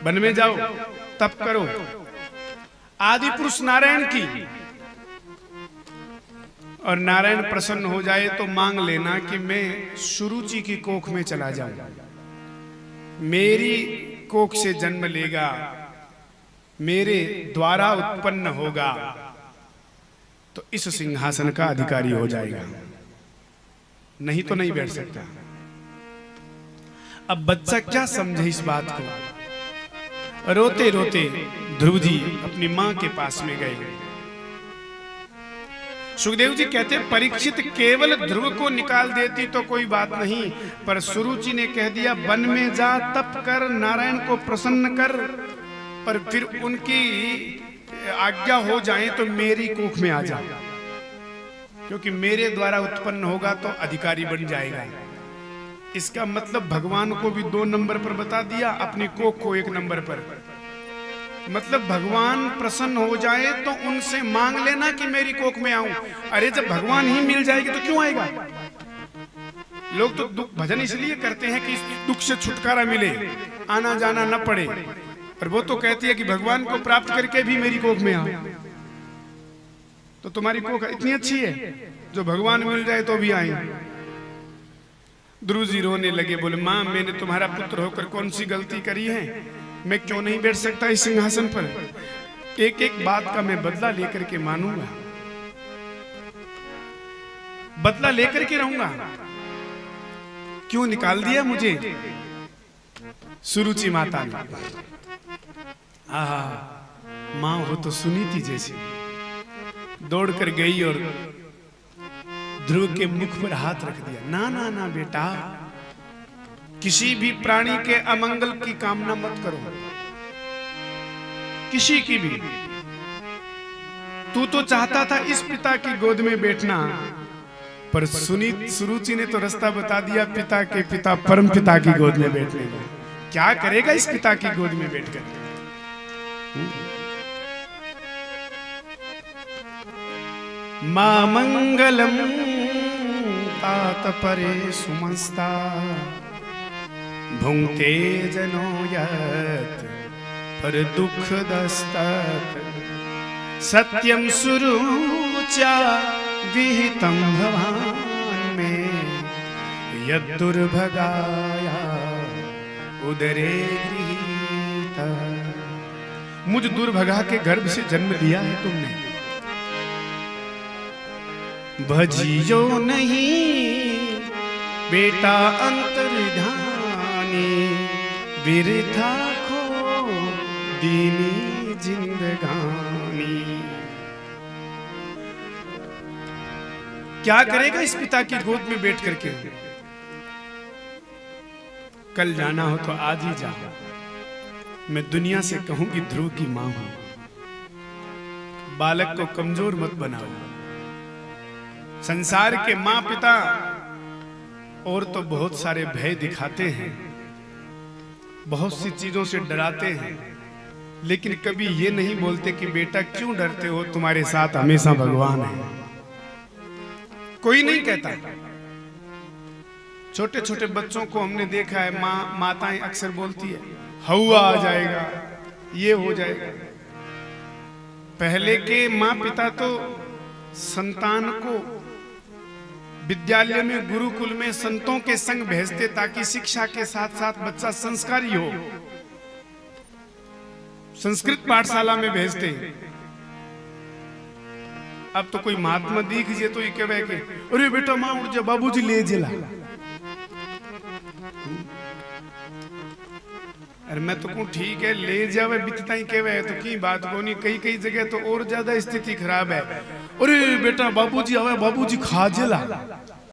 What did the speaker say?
One में जाओ, तप करो, आदि पुरुष नारायण की, और नारायण प्रसन्न हो जाए तो मांग लेना कि मैं सुरुचि की कोख में चला जाऊं, मेरी कोख से जन्म लेगा, मेरे द्वारा उत्पन्न होगा, तो इस सिंहासन का अधिकारी हो जाएगा, नहीं तो नहीं बैठ सकता। अब बच्चा क्या समझे इस बात को। रोते रोते ध्रुव जी अपनी मां के पास में गए। सुखदेव जी कहते परीक्षित केवल ध्रुव को निकाल देती तो कोई बात नहीं, पर सुरुचि ने कह दिया वन में जा, तप कर, नारायण को प्रसन्न कर, और फिर उनकी आज्ञा हो जाए तो मेरी कोख में आ जा, क्योंकि मेरे द्वारा उत्पन्न होगा तो अधिकारी बन जाएगा। इसका मतलब भगवान को भी 2 नंबर पर बता दिया, अपनी कोख को 1 नंबर पर। मतलब भगवान प्रसन्न हो जाए तो उनसे मांग लेना कि मेरी कोख में आऊं। अरे जब भगवान ही मिल जाएगी तो क्यों आएगा। लोग तो दुख भजन इसलिए करते हैं कि इस दुख से छुटकारा मिले, आना जाना न पड़े, और वो तो कहती है कि भगवान को प्राप्त करके भी मेरी कोख में आओ। तो तुम्हारी कोख इतनी अच्छी है जो भगवान मिल जाए तो भी आए। ध्रुव जी रोने लगे, बोले मां मैंने तुम्हारा पुत्र होकर कौन सी गलती करी है, मैं क्यों नहीं बैठ सकता इस सिंहासन पर। एक एक बात का मैं बदला लेकर के मानूंगा, बदला लेकर के रहूंगा। क्यों निकाल दिया मुझे। सुरुचि माता ने, मां हो तो सुनीति जैसी, दौड़ कर गई और ध्रुव के मुख पर हाथ रख दिया। ना ना ना बेटा, किसी भी प्राणी के अमंगल की कामना मत करो, किसी की भी। तू तो चाहता था इस पिता की गोद में बैठना, पर सुरुचि ने तो रास्ता बता दिया पिता के पिता परम पिता की गोद में बैठने का। क्या करेगा इस पिता की गोद में बैठकर। मां मंगलम तात परे सुमस्ता भुंक्ते जनो यत् पर दुख दस्तत् सत्यम सुरुच्या विहितं भवान में यद् दुर्भगाया उदरे गृहीत। मुझ दुर्भगा के गर्भ से जन्म लिया है तुमने, भजियो नहीं बेटा अंतर्धानी, बिरथा खो दीनी जिंदगानी। क्या करेगा इस पिता की गोद में बैठ करके। कल जाना हो तो आज ही जा। मैं दुनिया से कहूंगी ध्रुव की मां हूं। बालक को कमजोर मत बनाओ। संसार के मां पिता और तो बहुत सारे भय दिखाते हैं, बहुत सी चीजों से डराते हैं, लेकिन कभी ये नहीं बोलते कि बेटा क्यों डरते हो, तुम्हारे साथ हमेशा भगवान है। कोई नहीं कहता। छोटे छोटे बच्चों को हमने देखा है, माताएं अक्सर बोलती है हवा आ जाएगा, ये हो जाएगा। पहले के मां पिता तो संतान को विद्यालय में, गुरुकुल में संतों के संग भेजते ताकि शिक्षा के साथ साथ बच्चा संस्कारी हो। संस्कृत पाठशाला में भेजते। अब तो कोई महात्मा दिख जे तो ये कहे कि अरे बेटा मां उठ जा, बाबूजी ले जिला। अरे मैं तो कहूं ठीक है ले जावे, बितता ही कहे तो की बात को नहीं। कई कई जगह तो और ज्यादा स्थिति खराब है। अरे बेटा बाबूजी आवे, बाबूजी खा जिला।